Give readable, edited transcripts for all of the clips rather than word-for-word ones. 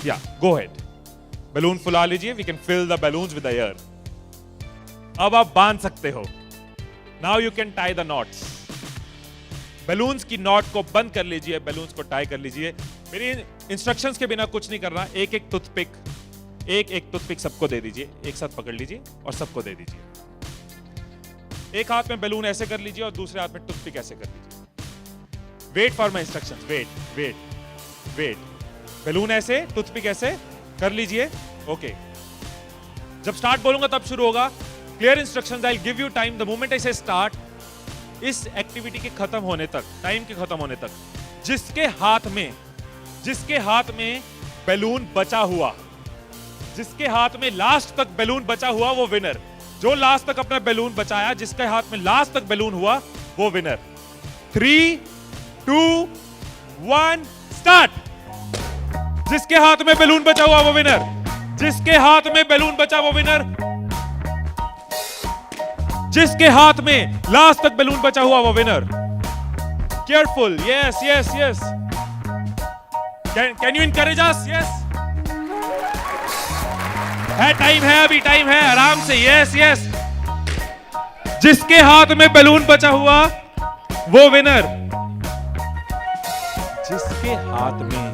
या गो head, balloon फुला लीजिए, we can fill the balloons with air. अब आप बांध सकते हो। Now you can tie the knots. Balloons की नॉट को बंद कर लीजिए, बैलून्स को टाई कर लीजिए। मेरी इंस्ट्रक्शंस के बिना कुछ नहीं करना। एक एक टूथपिक सबको दे दीजिए, एक साथ पकड़ लीजिए और सबको दे दीजिए। एक हाथ में बैलून ऐसे कर लीजिए और दूसरे हाथ में टूथपिक ऐसे कर लीजिए। Wait for my instructions, wait wait wait. Balloon ऐसे, टूथपिक ऐसे कर लीजिए। ओके, जब स्टार्ट बोलूंगा तब शुरू होगा। Clear instructions, I will give you time the moment I से स्टार्ट। इस एक्टिविटी के खत्म होने तक, टाइम के खत्म होने तक, जिसके हाथ में बैलून बचा हुआ, जिसके हाथ में लास्ट तक बैलून बचा हुआ, वो विनर। जो लास्ट तक अपना बैलून बचाया, जिसके हाथ में लास्ट तक बैलून हुआ, वो विनर। 3, 2, 1 स्टार्ट। जिसके हाथ में बैलून बचा हुआ वो विनर, जिसके हाथ में बैलून बचा वो विनर, जिसके हाथ में लास्ट तक बैलून बचा हुआ वो winner. Careful, yes yes yes. Can you encourage us? Yes, है टाइम, है अभी टाइम है, आराम से। Yes yes. जिसके हाथ में बैलून बचा हुआ वो विनर, जिसके हाथ में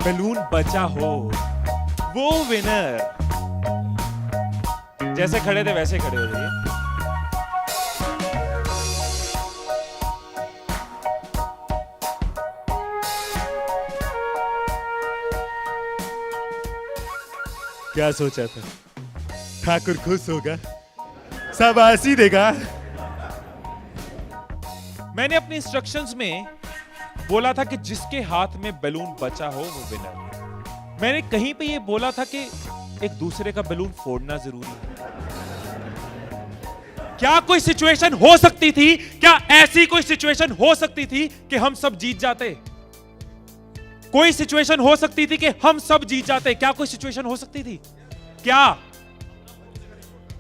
बैलून बचा हो वो विनर। जैसे खड़े थे वैसे खड़े हो जाइए। क्या सोचा था? ठाकुर खुश होगा, शाबाशी देगा। मैंने अपने इंस्ट्रक्शंस में बोला था कि जिसके हाथ में बैलून बचा हो वो विनर। मैंने कहीं पे ये बोला था कि एक दूसरे का बैलून फोड़ना जरूरी है। क्या कोई सिचुएशन हो सकती थी, क्या ऐसी कोई सिचुएशन हो सकती थी कि हम सब जीत जाते? कोई सिचुएशन हो सकती थी कि हम सब जीत जाते? क्या कोई सिचुएशन हो सकती थी? क्या?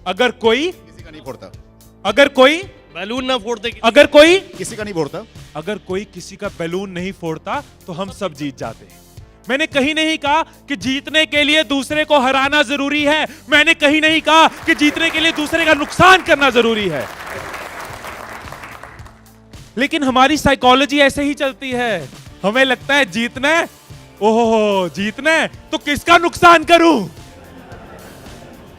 अगर कोई किसी का नहीं फोड़ता, अगर कोई बैलून ना फोड़ते, अगर कोई किसी का नहीं फोड़ता, अगर कोई किसी का बैलून नहीं फोड़ता तो हम सब जीत जाते। मैंने कहीं नहीं कहा कि जीतने के लिए दूसरे को हराना जरूरी है। मैंने कहीं नहीं कहा कि जीतने के लिए दूसरे का नुकसान करना जरूरी है। लेकिन हमारी साइकोलॉजी ऐसे ही चलती है। हमें लगता है जीतना है, ओहो जीतना है तो किसका नुकसान करूं।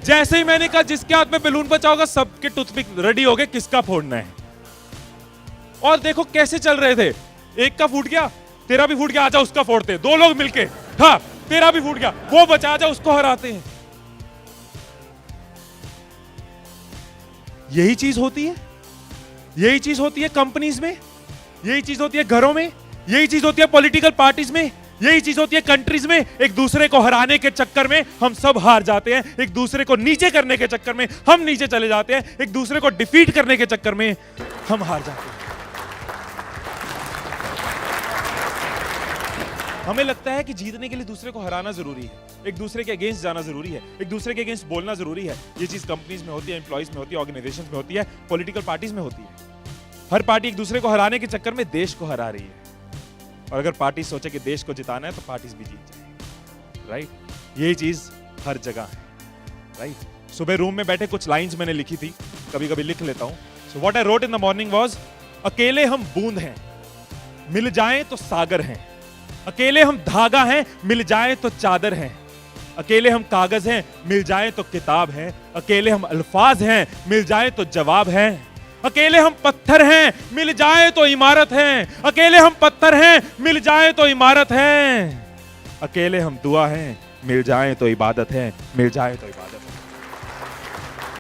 जैसे ही मैंने कहा जिसके हाथ में बैलून बचा होगा, सबके टूथपिक रेडी हो गए, किसका फोड़ना है। और देखो कैसे चल रहे थे। एक का फूट गया, तेरा भी फूट गया, आजा उसका फोड़ते। दो लोग मिलके, हाँ तेरा भी फूट गया, वो बचा, आजा उसको हराते हैं। यही चीज होती है, यही चीज होती है कंपनीज में, यही चीज होती है घरों में, यही चीज होती है पॉलिटिकल पार्टीज में, यही चीज होती है कंट्रीज में। एक दूसरे को हराने के चक्कर में हम सब हार जाते हैं। एक दूसरे को नीचे करने के चक्कर में हम नीचे चले जाते हैं। एक दूसरे को डिफीट करने के चक्कर में हम हार जाते हैं। हमें लगता है कि जीतने के लिए दूसरे को हराना जरूरी है, एक दूसरे के अगेंस्ट जाना जरूरी है, एक दूसरे के अगेंस्ट बोलना जरूरी है। ये चीज कंपनीज में होती है, एम्प्लॉइज में होती है, ऑर्गेनाइजेशंस में होती है, पॉलिटिकल पार्टीज में होती है। हर पार्टी एक दूसरे को हराने के चक्कर में देश को हरा रही है। और अगर पार्टी सोचे कि देश को जिताना है तो पार्टीज भी जीत जाएंगी, राइट। यही चीज हर जगह है, राइट। सुबह रूम में बैठे कुछ लाइंस मैंने लिखी थी, कभी कभी लिख लेता हूं। So what I wrote in the morning was, अकेले हम बूंद हैं, मिल जाएं तो सागर हैं। अकेले हम धागा हैं, मिल जाएं तो चादर हैं। अकेले हम कागज हैं, मिल जाएं तो किताब हैं। अकेले हम अल्फाज हैं, मिल जाएं तो जवाब हैं। अकेले हम पत्थर हैं, मिल जाएं तो इमारत हैं। अकेले हम पत्थर हैं, मिल जाएं तो इमारत हैं। अकेले हम दुआ हैं, मिल जाएं तो इबादत है, मिल जाएं तो इबादत है।